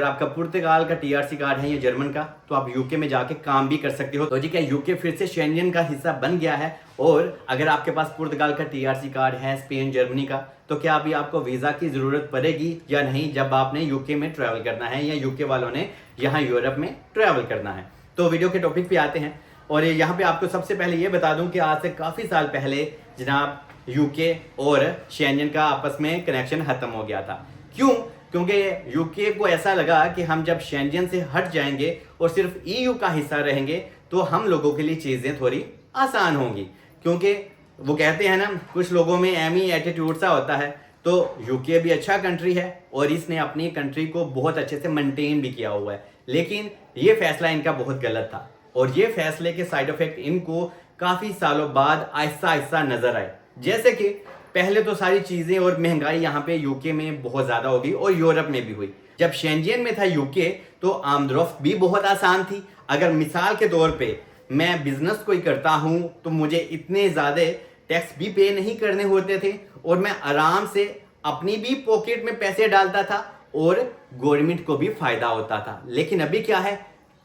अगर आपका पुर्तगाल का टीआरसी कार्ड है या जर्मन का, तो आप यूके में जाके काम भी कर सकते हो। तो जी क्या यूके फिर से शेंजन का हिस्सा बन गया है? और अगर आपके पास पुर्तगाल का टीआरसी कार्ड है, स्पेन, जर्मनी का, तो क्या अभी आपको वीजा की जरूरत पड़ेगी या नहीं जब आपने यूके में ट्रैवल करना है या यूके वालों ने यहाँ यूरोप में ट्रैवल करना है? तो वीडियो के टॉपिक पे आते हैं और यहाँ पे आपको सबसे पहले ये बता दूं कि आज से काफी साल पहले जनाब यूके और शेंजन का आपस में कनेक्शन खत्म हो गया था। क्यों? क्योंकि यूके को ऐसा लगा कि हम जब शेंजन से हट जाएंगे और सिर्फ ईयू का हिस्सा रहेंगे तो हम लोगों के लिए चीजें थोड़ी आसान होंगी। क्योंकि वो कहते हैं ना, कुछ लोगों में एमी एटीट्यूड सा होता है। तो यूके भी अच्छा कंट्री है और इसने अपनी कंट्री को बहुत अच्छे से मेंटेन भी किया हुआ है, लेकिन ये फैसला इनका बहुत गलत था और ये फैसले के साइड इफेक्ट इनको काफी सालों बाद आहिस्ता आहिस्ता नजर आए। जैसे कि पहले तो सारी चीजें और महंगाई यहाँ पे यूके में बहुत ज्यादा हो गई और यूरोप में भी हुई। जब शेंजन में था यूके तो आमदरफ्त भी बहुत आसान थी। अगर मिसाल के तौर पे मैं बिजनेस कोई करता हूं तो मुझे इतने ज्यादा टैक्स भी पे नहीं करने होते थे और मैं आराम से अपनी भी पॉकेट में पैसे डालता था और गवर्नमेंट को भी फायदा होता था। लेकिन अभी क्या है,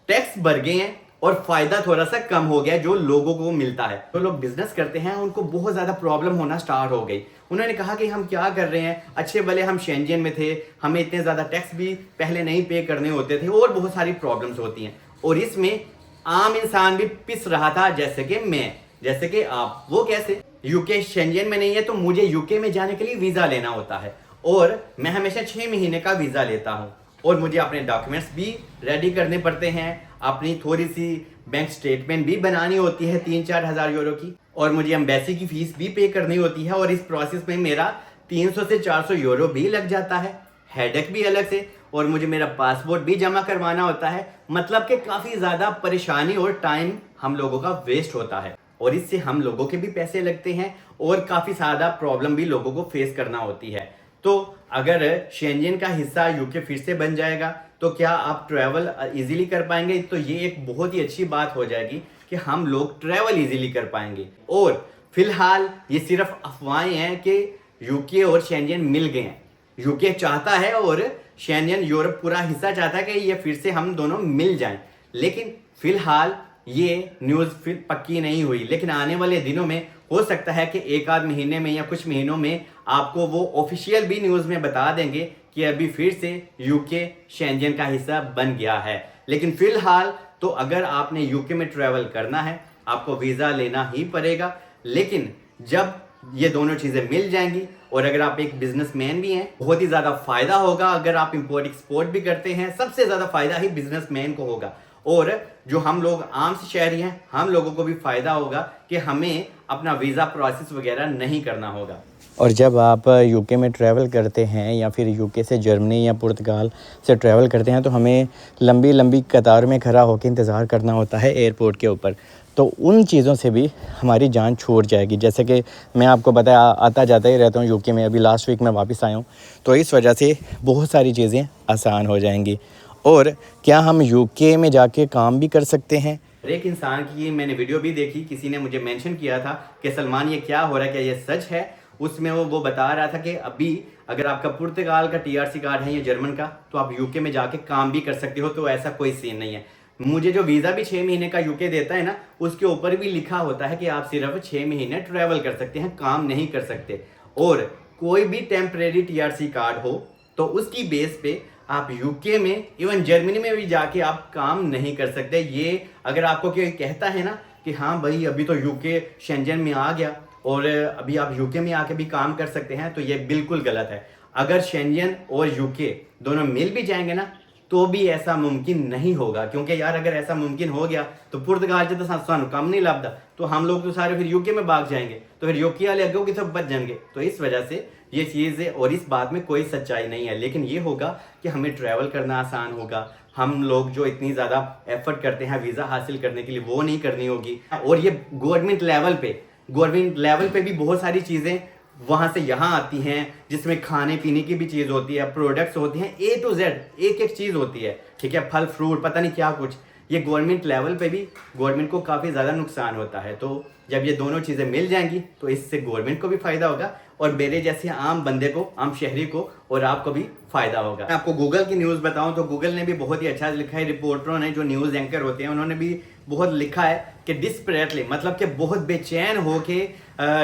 टैक्स बढ़ गए हैं और फायदा थोड़ा सा कम हो गया जो लोगों को मिलता है। तो लोग बिजनेस करते हैं उनको बहुत ज्यादा प्रॉब्लम होना स्टार्ट हो गई। उन्होंने कहा कि हम क्या कर रहे हैं, अच्छे भले हम शेंजन में थे, हमें इतने ज्यादा टैक्स भी पहले नहीं पे करने होते थे और बहुत सारी प्रॉब्लम्स होती हैं और इसमें आम इंसान भी पिस रहा था, जैसे कि मैं, जैसे कि आप। वो कैसे? यूके शेंजन में नहीं है तो मुझे यूके में जाने के लिए वीजा लेना होता है और मैं हमेशा 6 महीने का वीजा लेता हूं और मुझे अपने डॉक्यूमेंट्स भी रेडी करने पड़ते हैं, अपनी थोड़ी सी बैंक स्टेटमेंट भी बनानी होती है 3-4 हज़ार यूरो की, और मुझे एम्बेसी की फीस भी पे करनी होती है और इस प्रोसेस में मेरा 300 से 400 यूरो भी लग जाता है, हेडेक भी अलग से, और मुझे मेरा पासपोर्ट भी जमा करवाना होता है। मतलब कि काफी ज्यादा परेशानी और टाइम हम लोगों का वेस्ट होता है और इससे हम लोगों के भी पैसे लगते हैं और काफी ज्यादा प्रॉब्लम भी लोगों को फेस करना होती है। तो अगर शेंजन का हिस्सा यूके फिर से बन जाएगा तो क्या आप ट्रैवल इजीली कर पाएंगे? तो ये एक बहुत ही अच्छी बात हो जाएगी कि हम लोग ट्रैवल इजीली कर पाएंगे। और फिलहाल ये सिर्फ अफवाहें हैं कि यूके और शेंजन मिल गए हैं। यूके चाहता है और शेंजन यूरोप पूरा हिस्सा चाहता है कि ये फिर से हम दोनों मिल जाएं, लेकिन फिलहाल ये न्यूज़ फिर पक्की नहीं हुई। लेकिन आने वाले दिनों में हो सकता है कि एक आध महीने में या कुछ महीनों में आपको वो ऑफिशियल भी न्यूज़ में बता देंगे कि अभी फिर से यूके शेंजन का हिस्सा बन गया है। लेकिन फिलहाल तो अगर आपने यूके में ट्रैवल करना है आपको वीज़ा लेना ही पड़ेगा। लेकिन जब ये दोनों चीज़ें मिल जाएंगी और अगर आप एक बिजनेसमैन भी हैं, बहुत ही ज़्यादा फायदा होगा। अगर आप इंपोर्ट एक्सपोर्ट भी करते हैं, सबसे ज़्यादा फायदा ही बिजनेसमैन को होगा और जो हम लोग आम से शहरी हैं हम लोगों को भी फायदा होगा कि हमें अपना वीज़ा प्रोसेस वगैरह नहीं करना होगा। और जब आप यूके में ट्रैवल करते हैं या फिर यूके से जर्मनी या पुर्तगाल से ट्रैवल करते हैं तो हमें लंबी लंबी कतार में खड़ा होकर इंतज़ार करना होता है एयरपोर्ट के ऊपर। तो उन चीज़ों से भी हमारी जान छूट जाएगी। जैसे कि मैं आपको बताया आता जाता ही रहता हूँ यूके में, अभी लास्ट वीक मैं वापस आया हूँ, तो इस वजह से बहुत सारी चीज़ें आसान हो जाएंगी। और क्या हम यूके में जाके काम भी कर सकते हैं? एक इंसान की मैंने वीडियो भी देखी, किसी ने मुझे मेंशन किया था कि सलमान ये क्या हो रहा है, क्या ये सच है? उसमें वो बता रहा था कि अभी अगर आपका पुर्तगाल का टीआरसी कार्ड है या जर्मन का तो आप यूके में जाके काम भी कर सकते हो। तो ऐसा कोई सीन नहीं है। मुझे जो वीज़ा भी 6 महीने का यूके देता है ना, उसके ऊपर भी लिखा होता है कि आप सिर्फ 6 महीने ट्रैवल कर सकते हैं, काम नहीं कर सकते। और कोई भी टेम्परेरी टीआरसी कार्ड हो तो उसकी बेस पे आप यूके में, इवन जर्मनी में भी जाके आप काम नहीं कर सकते। ये अगर आपको कोई कहता है ना कि हाँ भाई अभी तो यूके शेंजन में आ गया और अभी आप यूके में आके भी काम कर सकते हैं, तो ये बिल्कुल गलत है। अगर शेंजन और यूके दोनों मिल भी जाएंगे ना तो भी ऐसा मुमकिन नहीं होगा, क्योंकि यार अगर ऐसा मुमकिन हो गया तो पुर्तगाल जो सानू कम नहीं लगता तो हम लोग तो सारे फिर यूके में भाग जाएंगे, तो फिर यूके वाले अगों की सब बच जाएंगे। तो इस वजह से ये चीज़ है और इस बात में कोई सच्चाई नहीं है। लेकिन ये होगा कि हमें ट्रैवल करना आसान होगा, हम लोग जो इतनी ज़्यादा एफर्ट करते हैं वीज़ा हासिल करने के लिए वो नहीं करनी होगी। और ये गवर्नमेंट लेवल पे भी बहुत सारी चीज़ें वहां से यहाँ आती हैं, जिसमें खाने पीने की भी चीज़ होती है, प्रोडक्ट्स होती हैं, A to Z एक एक चीज़ होती है, ठीक है, फल फ्रूट पता नहीं क्या कुछ। ये गवर्नमेंट लेवल पे भी गवर्नमेंट को काफ़ी ज़्यादा नुकसान होता है। तो जब ये दोनों चीज़ें मिल जाएंगी तो इससे गवर्नमेंट को भी फ़ायदा होगा और मेरे जैसे आम बंदे को, आम शहरी को और आपको भी फायदा होगा। मैं आपको गूगल की न्यूज़ बताऊं तो गूगल ने भी बहुत ही अच्छा लिखा है, रिपोर्टरों ने, जो न्यूज़ एंकर होते हैं उन्होंने भी बहुत लिखा है कि डिस्परेटली, मतलब कि बहुत बेचैन हो के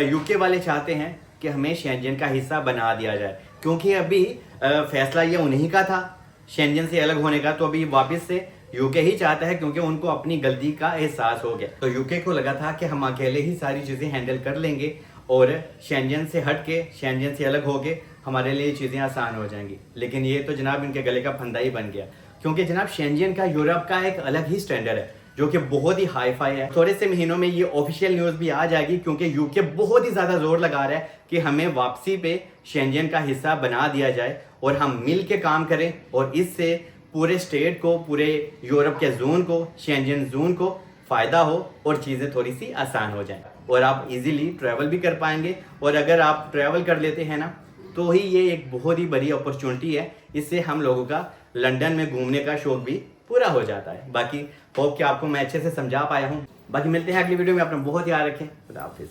यूके वाले चाहते हैं कि हमें शेंजन का हिस्सा बना दिया जाए, क्योंकि अभी फैसला ये उन्हीं का था शेंजन से अलग होने का, तो अभी वापस से यूके ही चाहता है, क्योंकि उनको अपनी गलती का एहसास हो गया। तो यूके को लगा था कि हम अकेले ही सारी चीज़ें हैंडल कर लेंगे और शेंजन से हट के, शेंजन से अलग होके हमारे लिए चीज़ें आसान हो जाएंगी, लेकिन ये तो जनाब इनके गले का फंदा ही बन गया, क्योंकि जनाब शेंजन का यूरोप का एक अलग ही स्टैंडर्ड है जो कि बहुत ही हाई फाई है। थोड़े से महीनों में ये ऑफिशियल न्यूज़ भी आ जाएगी, क्योंकि यूके बहुत ही ज़्यादा जोर लगा रहा है कि हमें वापसी पे शेंजन का हिस्सा बना दिया जाए और हम मिल के काम करें, और इससे पूरे स्टेट को, पूरे यूरोप के जोन को, शेंजन जोन को फ़ायदा हो और चीज़ें थोड़ी सी आसान हो जाएं और आप इजीली ट्रैवल भी कर पाएंगे। और अगर आप ट्रैवल कर लेते हैं ना, तो ही ये एक बहुत ही बड़ी अपॉर्चुनिटी है, इससे हम लोगों का लंदन में घूमने का शौक भी पूरा हो जाता है। बाकी होप कि आपको मैं अच्छे से समझा पाया हूँ। बाकी मिलते हैं अगली वीडियो में, अपना बहुत याद रखें। खुदा हाफिज़।